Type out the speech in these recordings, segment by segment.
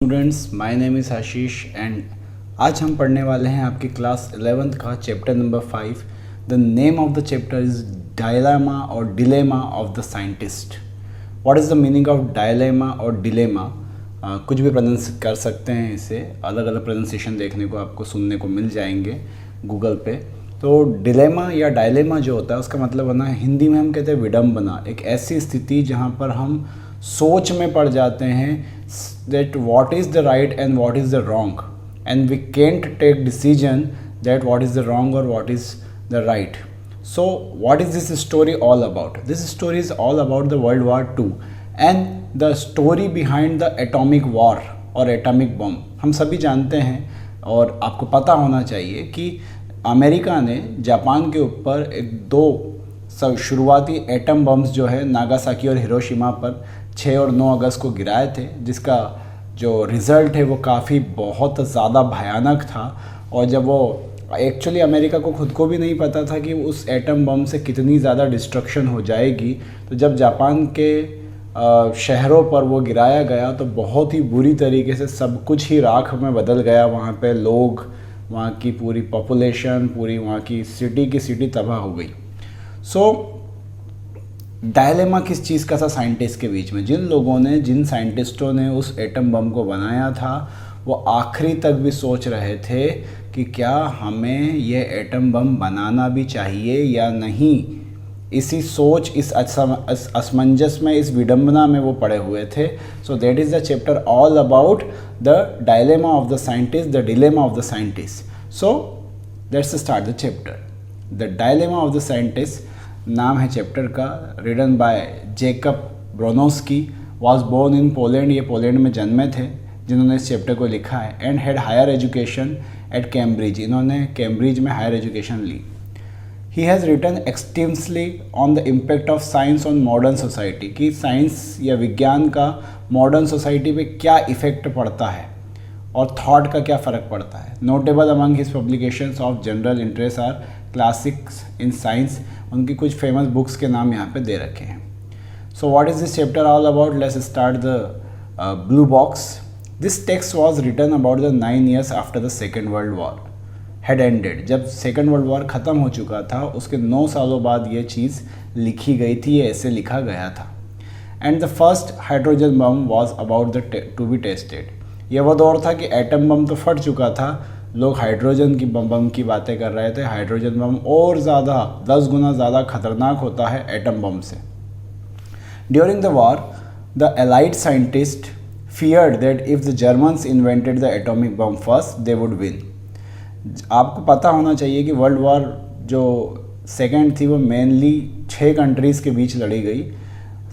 Students, my name is Ashish and आज हम पढ़ने वाले हैं आपकी क्लास 11th का chapter number 5। The name of the chapter is dilemma or dilemma of the scientist. What is the meaning of dilemma or dilemma? कुछ भी pronounce कर सकते हैं, इसे अलग अलग प्रोनाउंसिएशन देखने को आपको सुनने को मिल जाएंगे गूगल पे। तो डिलेमा या डायलेमा जो होता है उसका मतलब होना है, हिंदी में हम कहते हैं विडम्बना। एक ऐसी स्थिति जहाँ पर हम सोच में पड़ जाते हैं that what is the right and what is the wrong, and we can't take decision that what is the wrong or what is the right. So what is this story all about? This story is all about the World War II and the story behind the atomic war और atomic bomb। हम सभी जानते हैं और आपको पता होना चाहिए कि अमेरिका ने जापान के ऊपर दो शुरुआती एटम बम्स जो है नागासाकी और हिरोशिमा पर 6 और 9 अगस्त को गिराए थे, जिसका जो रिज़ल्ट है वो काफ़ी बहुत ज़्यादा भयानक था। और जब वो एक्चुअली अमेरिका को खुद को भी नहीं पता था कि उस एटम बम से कितनी ज़्यादा डिस्ट्रक्शन हो जाएगी, तो जब जापान के शहरों पर वो गिराया गया तो बहुत ही बुरी तरीके से सब कुछ ही राख में बदल गया। वहाँ पे लोग, वहाँ की पूरी पॉपुलेशन, पूरी वहाँ की सिटी तबाह हो गई। सो डायलेमा किस चीज़ का था साइंटिस्ट के बीच में? जिन साइंटिस्टों ने उस एटम बम को बनाया था वो आखिरी तक भी सोच रहे थे कि क्या हमें ये एटम बम बनाना भी चाहिए या नहीं। इसी सोच, इस असमंजस में, इस विडंबना में वो पड़े हुए थे। So that is the chapter all about the dilemma of the scientist, the dilemma of the scientist. So let's start the chapter. The dilemma of the scientist नाम है चैप्टर का। Written by Jacob Bronowski, was born in Poland. ये Poland में जन्मे थे जिन्होंने इस chapter को लिखा है। And had higher education at Cambridge. इन्होंने कैम्ब्रिज में हायर एजुकेशन ली। He has written extensively on the impact of science on modern society, कि साइंस या विज्ञान का मॉडर्न सोसाइटी पे क्या इफ़ेक्ट पड़ता है और थॉट का क्या फ़र्क पड़ता है। Notable among his publications of general interest are classics in science. उनकी कुछ फेमस बुक्स के नाम यहाँ पे दे रखे हैं। So what is this chapter all about? Let's start the blue box. This text was written about the 9 years after the second world war had ended. जब सेकेंड वर्ल्ड वॉर ख़त्म हो चुका था, उसके 9 सालों बाद ये चीज़ लिखी गई थी, ये ऐसे लिखा गया था। And the first hydrogen bomb was about to be tested. यह वो दौर था कि एटम बम तो फट चुका था, लोग हाइड्रोजन की बम की बातें कर रहे थे। हाइड्रोजन बम और ज़्यादा 10 गुना ज़्यादा खतरनाक होता है एटम बम से। During the war the allied scientist feared that if the Germans invented the atomic bomb first they would win. आपको पता होना चाहिए कि वर्ल्ड वॉर जो सेकेंड थी वो मेनली 6 कंट्रीज़ के बीच लड़ी गई।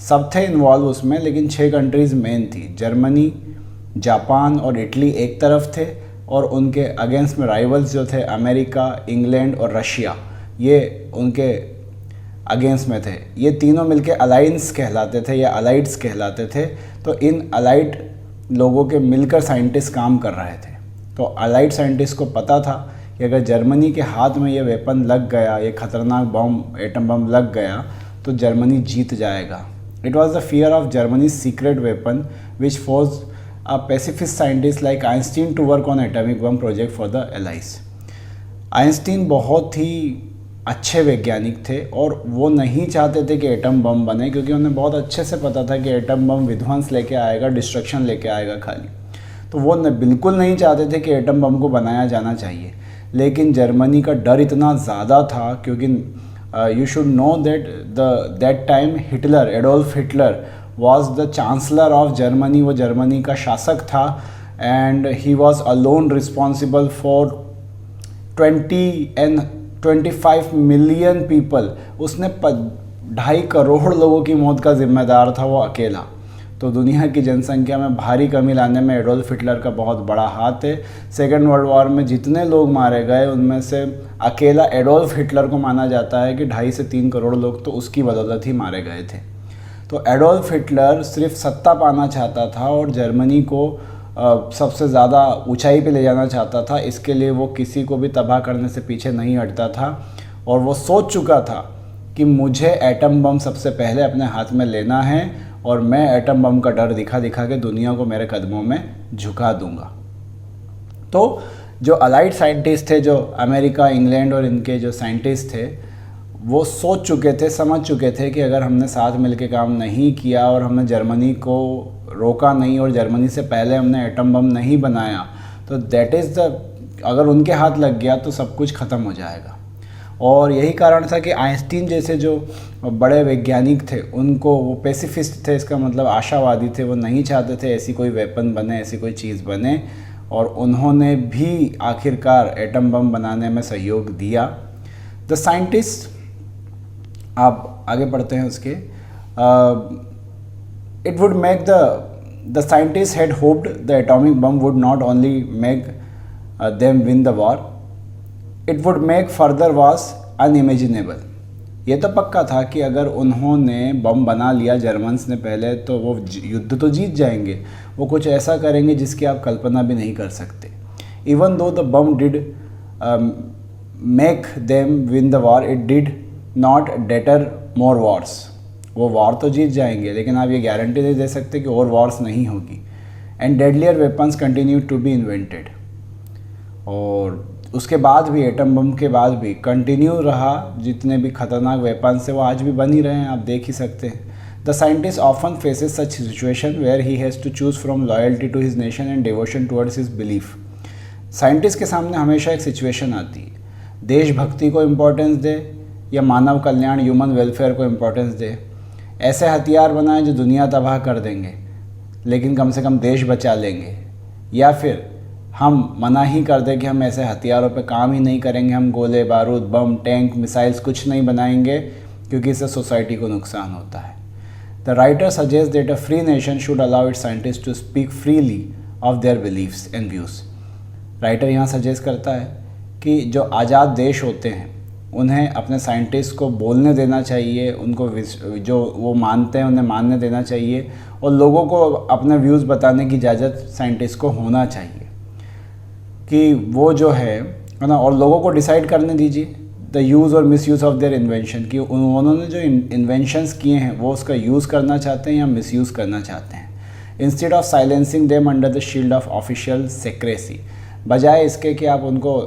सब थे इन्वॉल्व उसमें, लेकिन 6 कंट्रीज़ मेन थी। जर्मनी, जापान और इटली एक तरफ थे और उनके अगेंस्ट में राइवल्स जो थे अमेरिका, इंग्लैंड और रशिया, ये उनके अगेंस्ट में थे। ये तीनों मिलके अलायंस कहलाते थे या अलाइड्स कहलाते थे। तो इन अलाइड लोगों के मिलकर साइंटिस्ट काम कर रहे थे। तो अलाइड साइंटिस्ट को पता था कि अगर जर्मनी के हाथ में ये वेपन लग गया, ये खतरनाक बम, एटम बम लग गया, तो जर्मनी जीत जाएगा। It was the fear of Germany secret weapon which force a pacifist scientist like Einstein to work on atomic bomb project for the Allies। Einstein बहुत ही अच्छे वैज्ञानिक थे और वो नहीं चाहते थे कि एटम बम बने, क्योंकि उन्हें बहुत अच्छे से पता था कि एटम बम विध्वंस लेके आएगा, डिस्ट्रक्शन लेके आएगा खाली। तो वो बिल्कुल नहीं चाहते थे कि एटम बम को बनाया जाना चाहिए। लेकिन जर्मनी का डर इतना ज़्यादा था, क्योंकि you should know that time Hitler, Adolf Hitler was the chancellor of Germany। वो जर्मनी का शासक था। and he was alone responsible for 25 million people। उसने 2.5 करोड़ लोगों की मौत का जिम्मेदार था वो अकेला। तो दुनिया की जनसंख्या में भारी कमी लाने में एडोल्फ हिटलर का बहुत बड़ा हाथ है। सेकेंड वर्ल्ड वॉर में जितने लोग मारे गए उनमें से अकेला एडोल्फ हिटलर को माना जाता है कि 2.5 से 3 करोड़ लोग तो उसकी बदौलत ही मारे गए थे। तो एडोल्फ हिटलर सिर्फ सत्ता पाना चाहता था और जर्मनी को सबसे ज़्यादा ऊंचाई पे ले जाना चाहता था। इसके लिए वो किसी को भी तबाह करने से पीछे नहीं हटता था और वो सोच चुका था कि मुझे एटम बम सबसे पहले अपने हाथ में लेना है और मैं एटम बम का डर दिखा दिखा के दुनिया को मेरे कदमों में झुका दूंगा। तो जो अलाइड साइंटिस्ट थे, जो अमेरिका, इंग्लैंड और इनके जो साइंटिस्ट थे, वो सोच चुके थे, समझ चुके थे कि अगर हमने साथ मिलकर काम नहीं किया और हमने जर्मनी को रोका नहीं और जर्मनी से पहले हमने एटम बम नहीं बनाया, तो दैट इज़ अगर उनके हाथ लग गया तो सब कुछ ख़त्म हो जाएगा। और यही कारण था कि आइंस्टीन जैसे जो बड़े वैज्ञानिक थे, उनको, वो पेसिफिस्ट थे, इसका मतलब आशावादी थे, वो नहीं चाहते थे ऐसी कोई वेपन बने, ऐसी कोई चीज़ बने, और उन्होंने भी आखिरकार एटम बम बनाने में सहयोग दिया। द साइंटिस्ट, आप आगे पढ़ते हैं उसके, it would make the scientist had hoped the atomic bomb would not only make them win the war, it would make further Wars unimaginable. ये तो पक्का था कि अगर उन्होंने बम बना लिया जर्मन्स ने पहले, तो वो युद्ध तो जीत जाएंगे, वो कुछ ऐसा करेंगे जिसकी आप कल्पना भी नहीं कर सकते। Even though the bomb did make them win the war, it did not debtor more Wars. वो वॉर तो जीत जाएंगे, लेकिन आप ये गारंटी नहीं दे सकते कि और वॉर्स नहीं होगी। And deadlier weapons continue to be invented. और उसके बाद भी, एटम बम के बाद भी कंटिन्यू रहा, जितने भी खतरनाक वेपन्स है वो आज भी बन ही रहे हैं, आप देख ही सकते हैं। The scientist often faces such situation where he has to choose from loyalty to his nation and devotion towards his belief. Scientist के सामने हमेशा एक सिचुएशन आती है, देशभक्ति को इम्पोर्टेंस दे या मानव कल्याण, ह्यूमन वेलफेयर को इम्पोर्टेंस दे। ऐसे हथियार बनाए जो दुनिया तबाह कर देंगे लेकिन कम से कम देश बचा लेंगे, या फिर हम मना ही कर दें कि हम ऐसे हथियारों पे काम ही नहीं करेंगे, हम गोले बारूद, बम, टैंक, मिसाइल्स कुछ नहीं बनाएंगे क्योंकि इससे सोसाइटी को नुकसान होता है। The writer suggest that a free nation should allow its scientist to speak freely of their believes and views. Writer यहाँ सजेस्ट करता है कि जो आज़ाद देश होते हैं उन्हें अपने साइंटिस्ट को बोलने देना चाहिए, उनको जो वो मानते हैं उन्हें मानने देना चाहिए, और लोगों को अपने व्यूज़ बताने की इजाज़त साइंटिस्ट को होना चाहिए कि वो जो है ना, और लोगों को डिसाइड करने दीजिए द यूज़ और miss use of their invention, कि उन्होंने जो इन्वेंशंस किए हैं वो उसका यूज़ करना चाहते हैं या मिस यूज़ करना चाहते हैं। Instead of silencing them under the shield of official secrecy, बजाय इसके कि आप उनको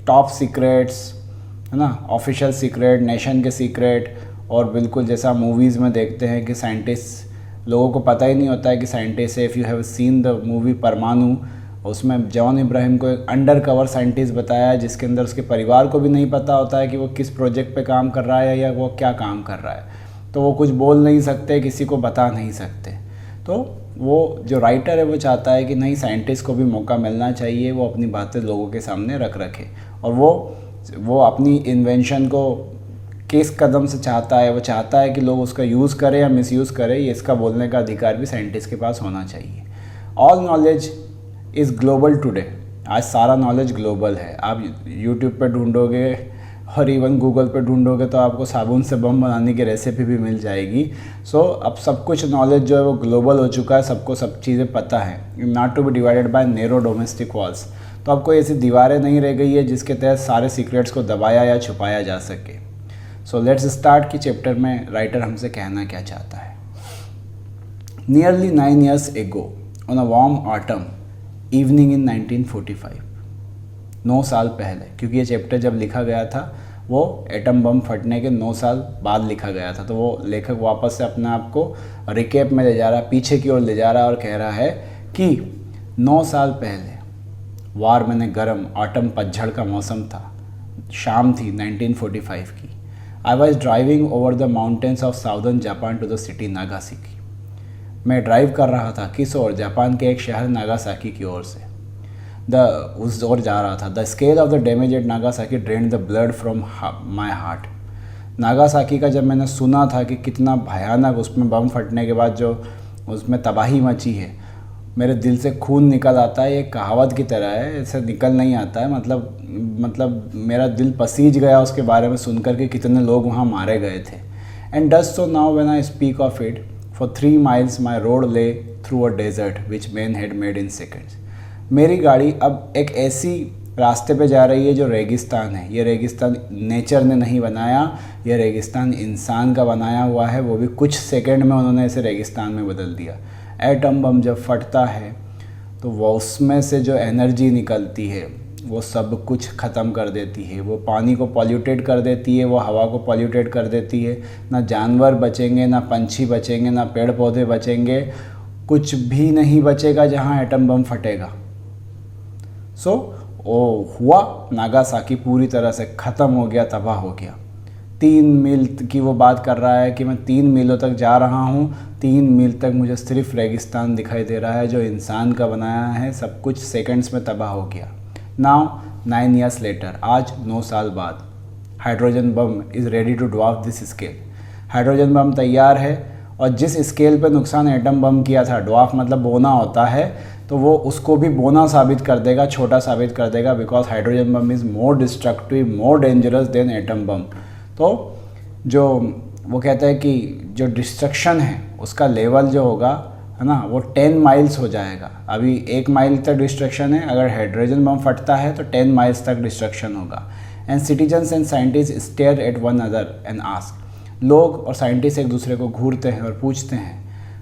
टॉप सीक्रेट्स, है ना, ऑफिशियल सीक्रेट, नेशन के सीक्रेट, और बिल्कुल जैसा मूवीज़ में देखते हैं कि साइंटिस्ट, लोगों को पता ही नहीं होता है कि साइंटिस्ट है। If you have seen the movie परमाणु, उसमें जॉन इब्राहिम को एक अंडर कवर साइंटिस्ट बताया है जिसके अंदर उसके परिवार को भी नहीं पता होता है कि वो किस प्रोजेक्ट पे काम कर रहा है या वो क्या काम कर रहा है, तो वो कुछ बोल नहीं सकते, किसी को बता नहीं सकते। तो वो जो राइटर है वो चाहता है कि नहीं, साइंटिस्ट को भी मौका मिलना चाहिए, वो अपनी बातें लोगों के सामने रखे, और वो अपनी इन्वेंशन को किस कदम से चाहता है, वो चाहता है कि लोग उसका यूज़ करें या मिसयूज़ करें, ये इसका बोलने का अधिकार भी साइंटिस्ट के पास होना चाहिए। All knowledge is global today, आज सारा नॉलेज ग्लोबल है। आप यूट्यूब पे ढूंढोगे और इवन गूगल पे ढूंढोगे तो आपको साबुन से बम बनाने की रेसिपी भी मिल जाएगी। सो अब सब कुछ नॉलेज जो है वो ग्लोबल हो चुका है, सबको सब चीज़ें पता है, not to be divided by narrow domestic walls. तो अब कोई ऐसी दीवारें नहीं रह गई है जिसके तहत सारे सीक्रेट्स को दबाया या छुपाया जा सके। सो लेट्स स्टार्ट कि चैप्टर में राइटर हमसे कहना क्या चाहता है। Nearly 9 years ago on a warm autumn evening in 1945, 9 साल पहले, क्योंकि ये चैप्टर जब लिखा गया था वो एटम बम फटने के 9 साल बाद लिखा गया था, तो वो लेखक वापस से अपने आप को रिकेप में ले जा रहा है, पीछे की ओर ले जा रहा है और कह रहा है कि 9 साल पहले वार मैंने गर्म ऑटम पतझड़ का मौसम था, शाम थी 1945 की। I was driving over the mountains of southern Japan to the city Nagasaki. मैं ड्राइव कर रहा था किस ओर, जापान के एक शहर नागासाकी की ओर से, उस ओर जा रहा था। The scale of the damage at Nagasaki drained the blood from my heart. Nagasaki का जब मैंने सुना था कि कितना भयानक उसमें बम फटने के बाद जो उसमें तबाही मची है, मेरे दिल से खून निकल आता है। ये कहावत की तरह है, ऐसे निकल नहीं आता है, मतलब मेरा दिल पसीज गया उसके बारे में सुनकर कि कितने लोग वहाँ मारे गए थे। And does so now when I speak of it, for 3 miles my road lay through a desert which man had made in seconds. मेरी गाड़ी अब एक ऐसी रास्ते पे जा रही है जो रेगिस्तान है। ये रेगिस्तान नेचर ने नहीं बनाया, ये रेगिस्तान इंसान का बनाया हुआ है, वो भी कुछ सेकंड में उन्होंने इसे रेगिस्तान में बदल दिया। एटम बम जब फटता है तो वो उसमें से जो एनर्जी निकलती है वो सब कुछ ख़त्म कर देती है। वो पानी को पॉल्यूटेड कर देती है, वो हवा को पॉल्यूटेड कर देती है। ना जानवर बचेंगे, ना पंछी बचेंगे, ना पेड़ पौधे बचेंगे, कुछ भी नहीं बचेगा जहाँ एटम बम फटेगा। सो वो हुआ, नागासाकी पूरी तरह से ख़त्म हो गया, तबाह हो गया। 3 मील की वो बात कर रहा है कि मैं 3 मीलों तक जा रहा हूँ, 3 मील तक मुझे सिर्फ रेगिस्तान दिखाई दे रहा है जो इंसान का बनाया है। सब कुछ सेकंड्स में तबाह हो गया। नाउ 9 years लेटर, आज 9 साल बाद, hydrogen bomb is ready to dwarf this scale. Hydrogen bomb तैयार है और जिस स्केल पे नुकसान एटम बम किया था, ड्वार्फ मतलब बोना होता है, तो वो उसको भी बोना साबित कर देगा, छोटा साबित कर देगा, because hydrogen bomb is more destructive, more dangerous than atom bomb. तो जो वो कहते हैं कि जो डिस्ट्रक्शन है उसका लेवल जो होगा है ना, वो 10 माइल्स हो जाएगा। अभी 1 माइल तक डिस्ट्रक्शन है, अगर हाइड्रोजन बम फटता है तो 10 माइल्स तक डिस्ट्रक्शन होगा। And citizens and scientist stare at one other and ask, लोग और साइंटिस्ट एक दूसरे को घूरते हैं और पूछते हैं,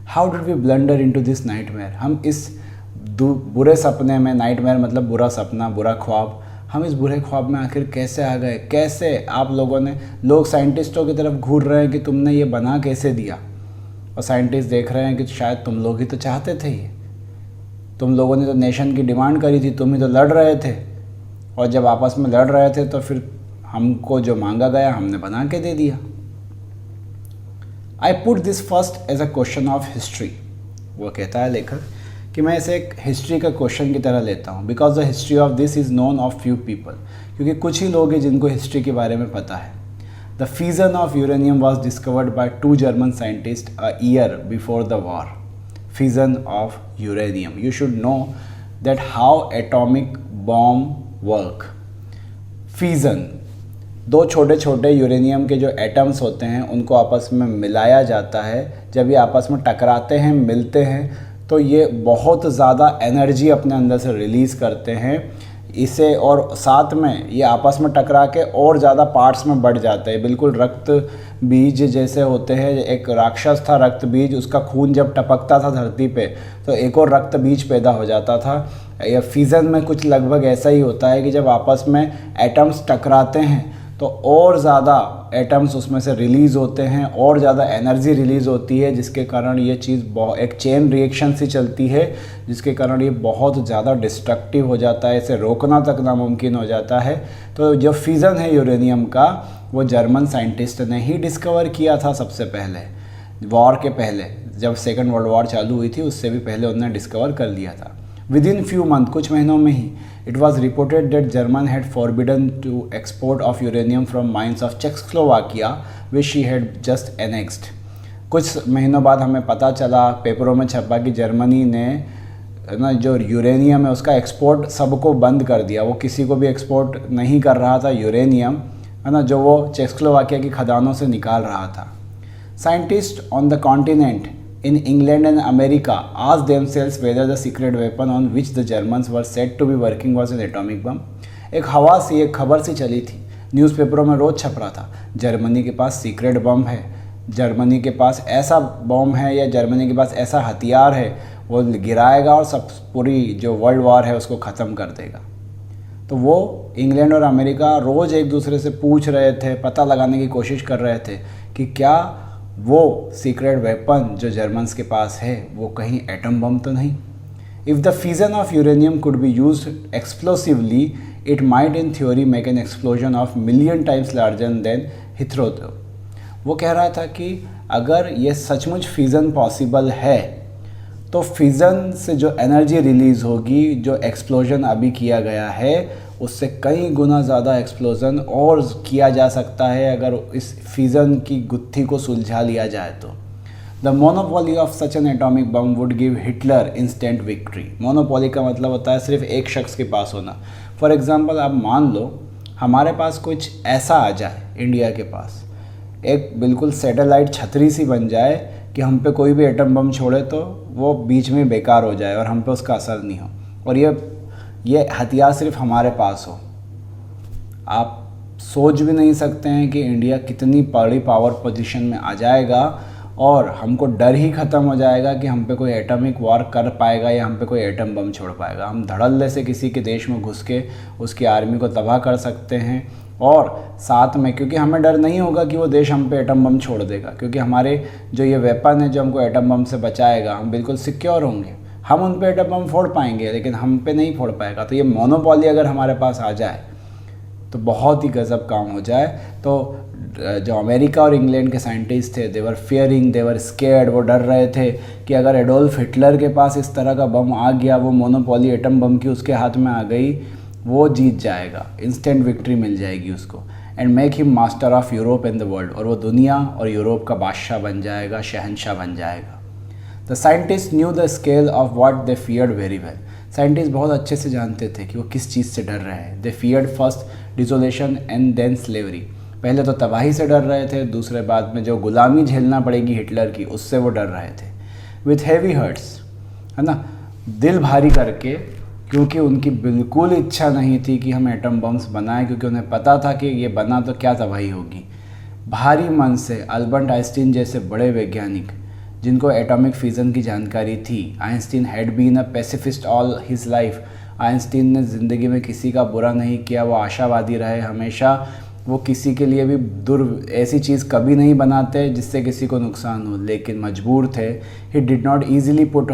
how did we blunder into this nightmare, हम इस बुरे सपने में, नाइटमेयर मतलब बुरा सपना, बुरा ख्वाब, हम इस बुरे ख्वाब में आखिर कैसे आ गए, कैसे आप लोगों ने, लोग साइंटिस्टों की तरफ घूर रहे हैं कि तुमने ये बना कैसे दिया, और साइंटिस्ट देख रहे हैं कि शायद तुम लोग ही तो चाहते थे ये, तुम लोगों ने तो नेशन की डिमांड करी थी, तुम ही तो लड़ रहे थे, और जब आपस में लड़ रहे थे तो फिर हमको जो मांगा गया हमने बना के दे दिया। I put this first as a question of history, वो कहता है लेखक कि मैं इसे एक हिस्ट्री का क्वेश्चन की तरह लेता हूँ, because the history of this is known of few people, क्योंकि कुछ ही लोग हैं जिनको हिस्ट्री के बारे में पता है। The fission of uranium was discovered by 2 German scientist a year before the war. Fission of uranium, you should know that how atomic bomb work. Fission, 2 छोटे छोटे यूरेनियम के जो एटम्स होते हैं उनको आपस में मिलाया जाता है। जब ये आपस में टकराते हैं, मिलते हैं, तो ये बहुत ज़्यादा एनर्जी अपने अंदर से रिलीज़ करते हैं इसे, और साथ में ये आपस में टकरा के और ज़्यादा पार्ट्स में बढ़ जाते हैं। बिल्कुल रक्त बीज जैसे होते हैं। एक राक्षस था रक्त बीज, उसका खून जब टपकता था धरती पे तो एक और रक्त बीज पैदा हो जाता था। या फिजन में कुछ लगभग ऐसा ही होता है कि जब आपस में एटम्स टकराते हैं तो और ज़्यादा एटम्स उसमें से रिलीज़ होते हैं, और ज़्यादा एनर्जी रिलीज़ होती है, जिसके कारण ये चीज़ एक चेन रिएक्शन सी चलती है, जिसके कारण ये बहुत ज़्यादा डिस्ट्रक्टिव हो जाता है, इसे रोकना तक नामुमकिन हो जाता है। तो जो फिजन है यूरेनियम का, वो जर्मन साइंटिस्ट ने ही डिस्कवर किया था सबसे पहले, वॉर के पहले, जब सेकेंड वर्ल्ड वॉर चालू हुई थी उससे भी पहले उन्होंने डिस्कवर कर लिया था। विदिन फ्यू मंथ, कुछ महीनों में ही, it was reported that German had forbidden to export of uranium from mines of Czechoslovakia, which she had just annexed. कुछ महीनों बाद हमें पता चला, पेपरों में छपा कि जर्मनी ने ना जो यूरेनियम है उसका एक्सपोर्ट सबको बंद कर दिया। वो किसी को भी एक्सपोर्ट नहीं कर रहा था यूरेनियम, है ना, जो वो चेकोस्लोवाकिया की खदानों से निकाल रहा था। Scientist on the continent in England and America asked themselves whether the secret weapon on which the Germans were said to be working was an atomic bomb. एक खबर सी चली थी, न्यूज़पेपरों में रोज़ छप रहा था, जर्मनी के पास सीक्रेट बम है, जर्मनी के पास ऐसा बम है या जर्मनी के पास ऐसा हथियार है, वो गिराएगा और सब पूरी जो वर्ल्ड वॉर है उसको ख़त्म कर देगा। तो वो इंग्लैंड और अमेरिका रोज़ एक दूसरे से पूछ रहे थे, पता लगाने की कोशिश कर रहे थे कि क्या वो सीक्रेट वेपन जो जर्मन्स के पास है वो कहीं एटम बम तो नहीं। If the fission of uranium could be used explosively, it might in theory make an explosion of million times larger than Heathrow. वो कह रहा था कि अगर ये सचमुच फिजन पॉसिबल है तो फिजन से जो एनर्जी रिलीज़ होगी, जो एक्सप्लोजन अभी किया गया है उससे कई गुना ज़्यादा एक्सप्लोजन और किया जा सकता है अगर इस फिजन की गुत्थी को सुलझा लिया जाए तो। The monopoly of such an atomic bomb would give Hitler instant victory. Monopoly का मतलब होता है सिर्फ एक शख्स के पास होना। फॉर एग्ज़ाम्पल, आप मान लो हमारे पास कुछ ऐसा आ जाए, इंडिया के पास एक बिल्कुल सैटेलाइट छतरी सी बन जाए कि हम पे कोई भी एटम बम छोड़े तो वो बीच में बेकार हो जाए और हम पे उसका असर नहीं हो। और ये हथियार सिर्फ हमारे पास हो। आप सोच भी नहीं सकते हैं कि इंडिया कितनी बड़ी पावर पोजीशन में आ जाएगा और हमको डर ही ख़त्म हो जाएगा कि हम पे कोई एटॉमिक वॉर कर पाएगा या हम पे कोई एटम बम छोड़ पाएगा। हम धड़ल्ले से किसी के देश में घुस के उसकी आर्मी को तबाह कर सकते हैं और साथ में, क्योंकि हमें डर नहीं होगा कि वो देश हम पे एटम बम छोड़ देगा, क्योंकि हमारे जो ये वेपन है जो हमको एटम बम से बचाएगा, हम बिल्कुल सिक्योर होंगे। हम उन पे एटम बम फोड़ पाएंगे लेकिन हम पे नहीं फोड़ पाएगा। तो ये मोनोपोली अगर हमारे पास आ जाए तो बहुत ही गजब काम हो जाए। तो जो अमेरिका और इंग्लैंड के साइंटिस्ट थे, देवर फियरिंग, देवर स्केर्ड, वो डर रहे थे कि अगर एडोल्फ हिटलर के पास इस तरह का बम आ गया, वो मोनोपोली एटम बम की उसके हाथ में आ गई, वो जीत जाएगा, इंस्टेंट विक्ट्री मिल जाएगी उसको, and make him master of Europe and the world, और वो दुनिया और यूरोप का बादशाह बन जाएगा, शहंशाह बन जाएगा। The scientist new the scale of what they feared very well. Scientist बहुत अच्छे से जानते थे कि वो किस चीज़ से डर रहे हैं। They feared first desolation and then slavery. पहले तो तबाही से डर रहे थे, दूसरे बाद में जो गुलामी झेलना पड़ेगी हिटलर की, उससे वो डर रहे थे। विथ हैवी हर्ट्स, है ना, दिल भारी करके, क्योंकि उनकी बिल्कुल इच्छा नहीं थी कि हम एटम बम्स बनाएं, क्योंकि उन्हें पता था कि ये बना तो क्या तबाही होगी। भारी मन से अल्बर्ट आइंस्टीन जैसे बड़े वैज्ञानिक जिनको एटॉमिक फिज़न की जानकारी थी, Einstein had been a pacifist all his life. Einstein ने ज़िंदगी में किसी का बुरा नहीं किया, वो आशावादी रहे हमेशा। वो किसी के लिए भी ऐसी चीज़ कभी नहीं बनाते जिससे किसी को नुकसान हो, लेकिन मजबूर थे। He did not easily put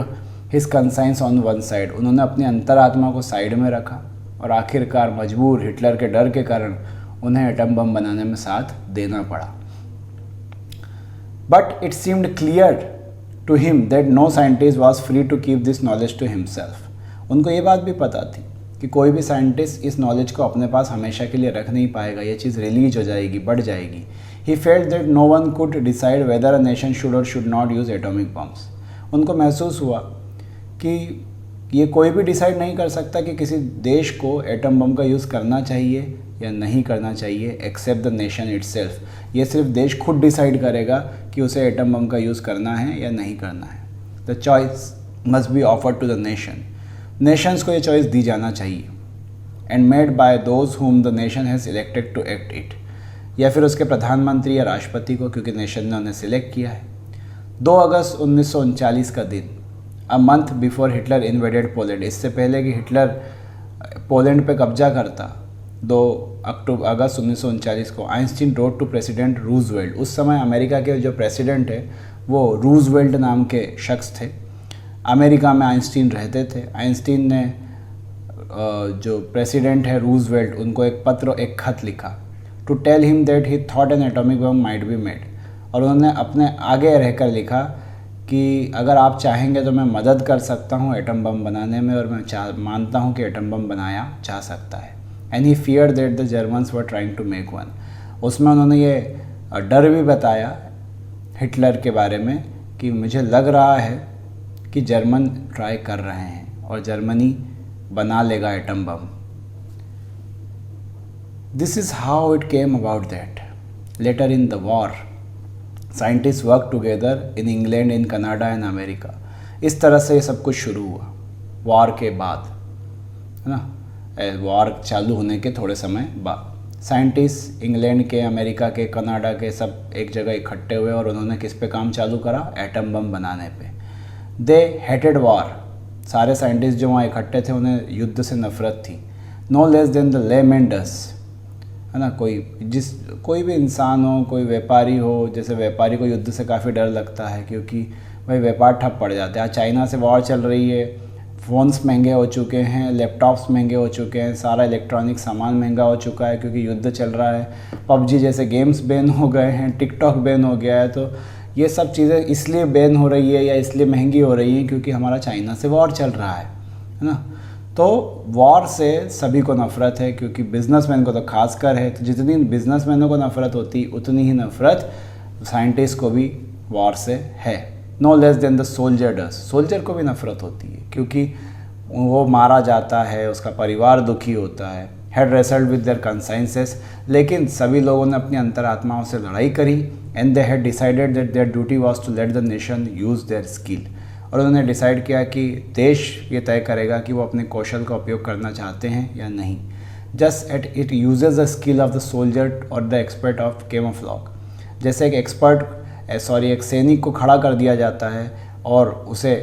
his conscience on one side. उन्होंने अपनी अंतरात्मा को साइड में रखा और आखिरकार मजबूर हिटलर के डर के कारण उन्हें एटम बम बनाने में साथ देना पड़ा। But it seemed clear to him that no scientist was free to keep this knowledge to himself. उनको ये बात भी पता थी कि कोई भी साइंटिस्ट इस नॉलेज को अपने पास हमेशा के लिए रख नहीं पाएगा, ये चीज़ रिलीज हो जाएगी, बढ़ जाएगी। He felt that no one could decide whether a nation should or should not use atomic bombs. उनको महसूस हुआ कि ये कोई भी डिसाइड नहीं कर सकता कि किसी देश को एटम बम का यूज़ करना चाहिए या नहीं करना चाहिए, एक्सेप्ट द नेशन इटसेल्फ। ये सिर्फ देश खुद डिसाइड करेगा कि उसे एटम बम का यूज़ करना है या नहीं करना है। The choice must be offered to the nation. Nations को ये चॉइस दी जाना चाहिए, and made by those whom the nation has selected to act it, या फिर उसके प्रधानमंत्री या राष्ट्रपति को, क्योंकि नेशन ने उन्हें सिलेक्ट किया है। 2 अगस्त 1939 का दिन, a month before Hitler invaded Poland, इससे पहले कि हिटलर पोलैंड पे कब्जा करता, 2 अगस्त 1939 को Einstein wrote to President Roosevelt. उस समय अमेरिका के जो प्रेसिडेंट है वो रूजवेल्ट नाम के शख्स थे। अमेरिका में आइंस्टीन रहते थे। आइंस्टीन ने जो प्रेसिडेंट है रूजवेल्ट, उनको एक पत्र, एक खत लिखा to tell him that he thought an atomic bomb might be made. और उन्होंने अपने आगे रहकर लिखा कि अगर आप चाहेंगे तो मैं मदद कर सकता हूँ एटम बम बनाने में, और मैं मानता हूँ कि एटम बम बनाया जा सकता है। And he fear that the Germans were trying to make one. उसमें उन्होंने ये डर भी बताया हिटलर के बारे में कि मुझे लग रहा है कि जर्मन ट्राई कर रहे हैं और जर्मनी बना लेगा atom bomb. This is how it came about that. Later in the war scientist work together in England, in Canada and America. इस तरह से ये सब कुछ शुरू हुआ वॉर के बाद, है ना, वॉर चालू होने के थोड़े समय बाद। साइंटिस्ट इंग्लैंड के, अमेरिका के, कनाडा के सब एक जगह इकट्ठे हुए और उन्होंने किस पे काम चालू करा? एटम बम बनाने पे। They hated war. सारे साइंटिस्ट जो वहाँ इकट्ठे थे उन्हें युद्ध से नफरत थी। No less than the layman does, है ना, कोई भी इंसान हो, कोई व्यापारी हो, जैसे व्यापारी को युद्ध से काफ़ी डर लगता है क्योंकि भाई व्यापार ठप पड़ जाते हैं। आज चाइना से वॉर चल रही है, फ़ोन्स महंगे हो चुके हैं, लैपटॉप्स महंगे हो चुके हैं, सारा इलेक्ट्रॉनिक सामान महंगा हो चुका है क्योंकि युद्ध चल रहा है। पबजी जैसे गेम्स बैन हो गए हैं, टिकटॉक बैन हो गया है। तो ये सब चीज़ें इसलिए बैन हो रही है या इसलिए महंगी हो रही हैं क्योंकि हमारा चाइना से वॉर चल रहा है ना। तो वॉर से सभी को नफ़रत है, क्योंकि बिजनेसमैन को तो खास कर है। तो जितनी बिजनेसमैनों को नफ़रत होती उतनी ही नफ़रत साइंटिस्ट को भी वॉर से है। No less than the soldier does. Soldier को भी नफ़रत होती है क्योंकि वो मारा जाता है, उसका परिवार दुखी होता है। Had wrestled with their consciences, लेकिन सभी लोगों ने अपनी अंतरात्माओं से लड़ाई करी। And they had decided that their duty was to let the nation use their skill. और उन्होंने डिसाइड किया कि देश ये तय करेगा कि वो अपने कौशल का उपयोग करना चाहते हैं या नहीं। Just at it uses the skill of the soldier और द एक्सपर्ट ऑफ कैमोफ्लॉग। जैसे एक सैनिक को खड़ा कर दिया जाता है और उसे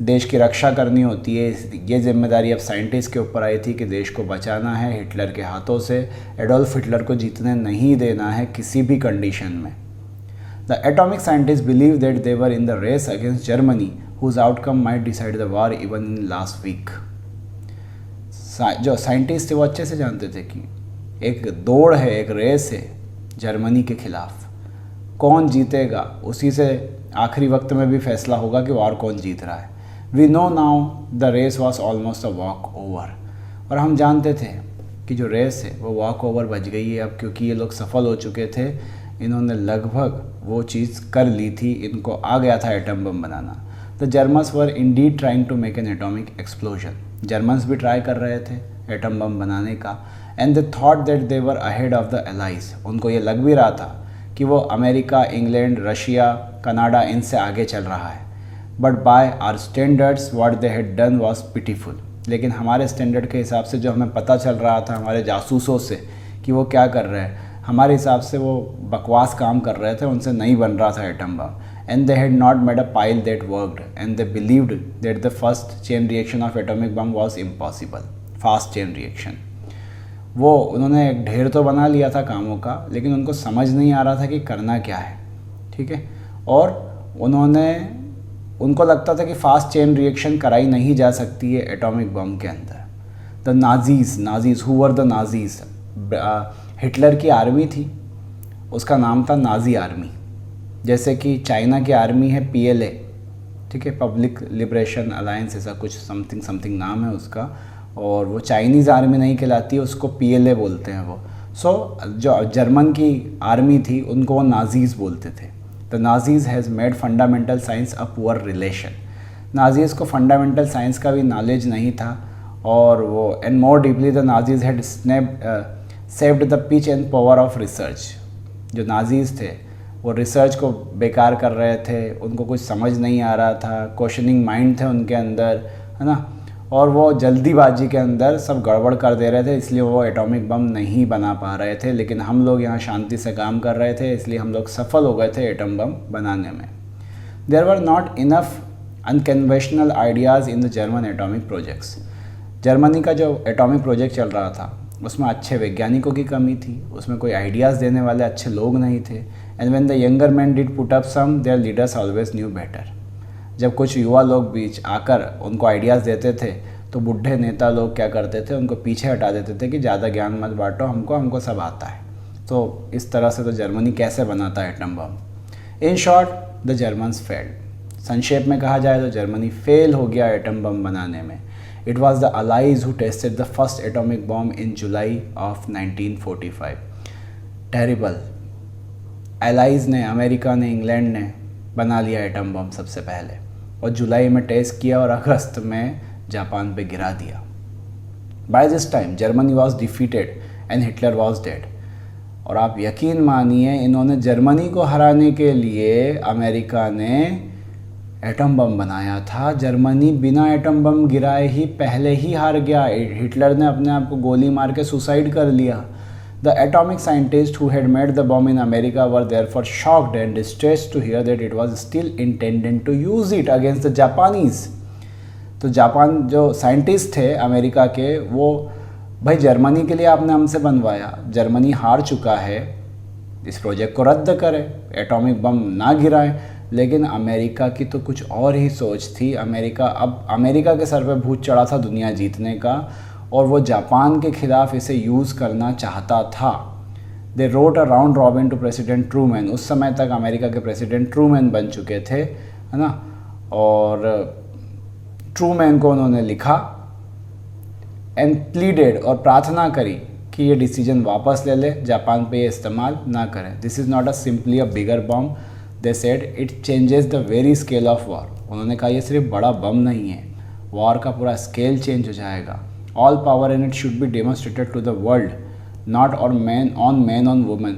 देश की रक्षा करनी होती है, ये जिम्मेदारी अब साइंटिस्ट के ऊपर आई थी कि देश को बचाना है हिटलर के हाथों से, एडोल्फ हिटलर को जीतने नहीं देना है किसी भी कंडीशन में। The atomic scientist believe that they were in the race against Germany whose outcome might decide the war even in last week. जो साइंटिस्ट थे वो अच्छे से जानते थे कि एक दौड़ है, एक रेस है जर्मनी के खिलाफ, कौन जीतेगा उसी से आखिरी वक्त में भी फैसला होगा कि वॉर कौन जीत रहा है। We know now the race was almost a walkover. और हम जानते थे कि जो रेस है वो वॉक ओवर बच गई है अब, क्योंकि ये लोग सफल हो चुके थे, इन्होंने लगभग वो चीज़ कर ली थी, इनको आ गया था एटम बम बनाना। The Germans were indeed trying to make an atomic explosion. Germans भी ट्राई कर रहे थे एटम बम बनाने का। And they thought that they were ahead of the allies. उनको ये लग भी रहा था कि वो अमेरिका, इंग्लैंड, रशिया, कनाडा इनसे आगे चल रहा है। But by our standards what they had done was pitiful. लेकिन हमारे स्टैंडर्ड के हिसाब से जो हमें पता चल रहा था हमारे जासूसों से कि वो क्या कर रहे हैं, हमारे हिसाब से वो बकवास काम कर रहे थे, उनसे नहीं बन रहा था atom bomb. And they had not made a pile that worked and they believed that the first chain reaction of atomic bomb was impossible, fast chain reaction. वो उन्होंने एक ढेर तो बना लिया था कामों का, लेकिन उनको समझ नहीं आ रहा था कि करना क्या है, ठीक है। और उनको लगता था कि फास्ट चेन रिएक्शन कराई नहीं जा सकती है एटॉमिक बम के अंदर। The Nazis who were the Nazis, Hitler की आर्मी थी, उसका नाम था नाजी आर्मी। जैसे कि चाइना की आर्मी है PLA, ठीक है, पब्लिक लिबरेशन अलायंस, ऐसा कुछ समथिंग नाम है उसका। और वो चाइनीज़ आर्मी नहीं कहलाती है, उसको PLA बोलते हैं वो। जो जर्मन की आर्मी थी उनको वो नाजीज़ बोलते थे। The Nazis has made fundamental science a poor relation. Nazis को फंडामेंटल साइंस का भी नॉलेज नहीं था, और वो and more deeply the Nazis had saved the pitch and power of research. जो नाजीज़ थे वो रिसर्च को बेकार कर रहे थे, उनको कुछ समझ नहीं आ रहा था, क्वेश्चनिंग माइंड थे उनके अंदर, है ना, और वो जल्दीबाजी के अंदर सब गड़बड़ कर दे रहे थे, इसलिए वो एटॉमिक बम नहीं बना पा रहे थे। लेकिन हम लोग यहाँ शांति से काम कर रहे थे, इसलिए हम लोग सफल हो गए थे एटम बम बनाने में। There were not enough unconventional ideas in the German atomic projects. Germany का जो एटॉमिक प्रोजेक्ट चल रहा था उसमें अच्छे वैज्ञानिकों की कमी थी, उसमें कोई आइडियाज़ देने वाले अच्छे लोग नहीं थे। And when the younger man did put up some, their leaders always knew better. जब कुछ युवा लोग बीच आकर उनको आइडियाज़ देते थे तो बूढ़े नेता लोग क्या करते थे, उनको पीछे हटा देते थे कि ज़्यादा ज्ञान मत बांटो, हमको सब आता है। तो इस तरह से तो जर्मनी कैसे बनाता है atom bomb. In short the Germans failed. संक्षेप में कहा जाए तो जर्मनी फेल हो गया एटम बम बनाने में। It was the allies who tested the first atomic bomb in July of 1945। Terrible. Allies ने, अमेरिका ने, इंग्लैंड ने बना लिया एटम बम सबसे पहले, और जुलाई में टेस्ट किया और अगस्त में जापान पे गिरा दिया। By this time Germany was defeated and Hitler was dead. और आप यकीन मानिए, इन्होंने जर्मनी को हराने के लिए अमेरिका ने एटम बम बनाया था। जर्मनी बिना एटम बम गिराए ही पहले ही हार गया। हिटलर ने अपने आप को गोली मार के सुसाइड कर लिया। The atomic scientists who had made the bomb in America were therefore shocked and distressed to hear that it was still intended to use it against the Japanese. तो जापान जो साइंटिस्ट थे America के, वो भाई Germany के लिए आपने हमसे बनवाया, जर्मनी हार चुका है, इस प्रोजेक्ट को रद्द करें, एटॉमिक बम ना गिराएं। लेकिन अमेरिका की तो कुछ और ही सोच थी। अमेरिका के सर पे भूत चढ़ा था दुनिया जीतने का, और वो जापान के खिलाफ इसे यूज़ करना चाहता था। They wrote a round robin to President Truman. उस समय तक अमेरिका के प्रेसिडेंट ट्रूमैन बन चुके थे, है ना, और ट्रूमैन को उन्होंने लिखा एंड प्लीडेड, और प्रार्थना करी कि ये डिसीजन वापस ले ले, जापान पे ये इस्तेमाल ना करें। This is not a simply a bigger bomb, they said it changes the very scale of war. उन्होंने कहा ये सिर्फ बड़ा बम नहीं है, वॉर का पूरा स्केल चेंज हो जाएगा। All power in it should be demonstrated to the world, not on man on woman।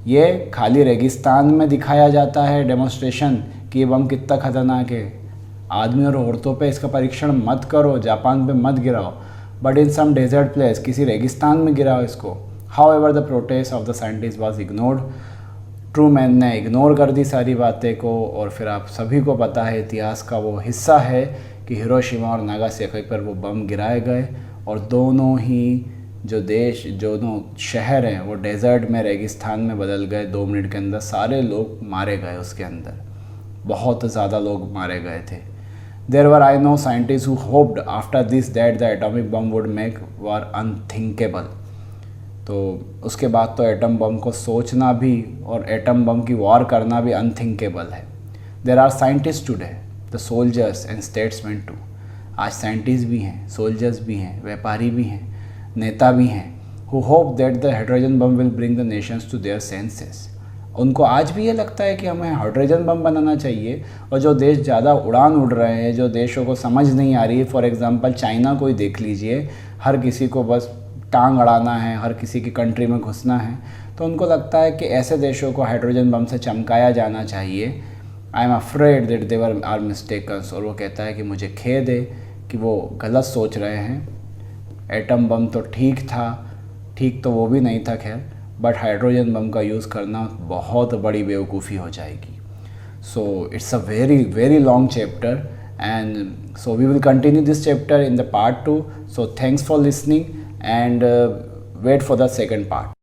ये खाली रेगिस्तान में दिखाया जाता है डेमोन्स्ट्रेशन कि ये बम कितना खतरनाक है। आदमी और औरतों पे इसका परीक्षण मत करो, जापान पे मत गिराओ, but in some desert place, किसी रेगिस्तान में गिराओ इसको। However the protest of the scientist was ignored. Truman ने इग्नोर कर दी सारी बातें को, और फिर आप सभी को पता है इतिहास का वो हिस्सा है कि हिरोशिमा और नागासाकी पर वो बम गिराए गए, और दोनों ही जो देश, दोनों शहर हैं वो डेजर्ट में, रेगिस्तान में बदल गए 2 मिनट के अंदर। सारे लोग मारे गए उसके अंदर, बहुत ज़्यादा लोग मारे गए थे। There were I know scientist who hoped after this that the atomic bomb would make war unthinkable. तो उसके बाद तो एटम बम को सोचना भी और एटम बम की वॉर करना भी अनथिंकेबल है। There are scientist today, the soldiers and statesman too. आज साइंटिस्ट भी हैं, सोल्जर्स भी हैं, व्यापारी भी हैं, नेता भी हैं, who hope that the hydrogen bomb will bring the nations to their senses. उनको आज भी ये लगता है कि हमें हाइड्रोजन बम बनाना चाहिए, और जो देश ज़्यादा उड़ान उड़ रहे हैं, जो देशों को समझ नहीं आ रही है, फॉर एग्जांपल चाइना को ही देख लीजिए, हर किसी को बस टांग अड़ाना है, हर किसी की कंट्री में घुसना है, तो उनको लगता है कि ऐसे देशों को हाइड्रोजन बम से चमकाया जाना चाहिए। I am afraid that they are mistakens. और वो कहता है कि मुझे खेद है कि वो गलत सोच रहे हैं। एटम बम तो ठीक था, ठीक तो वो भी नहीं था खैर, बट हाइड्रोजन बम का यूज़ करना बहुत बड़ी बेवकूफ़ी हो जाएगी। So it's a very very long chapter, and so we will continue this chapter in the part 2. So thanks for listening, and wait for the second part.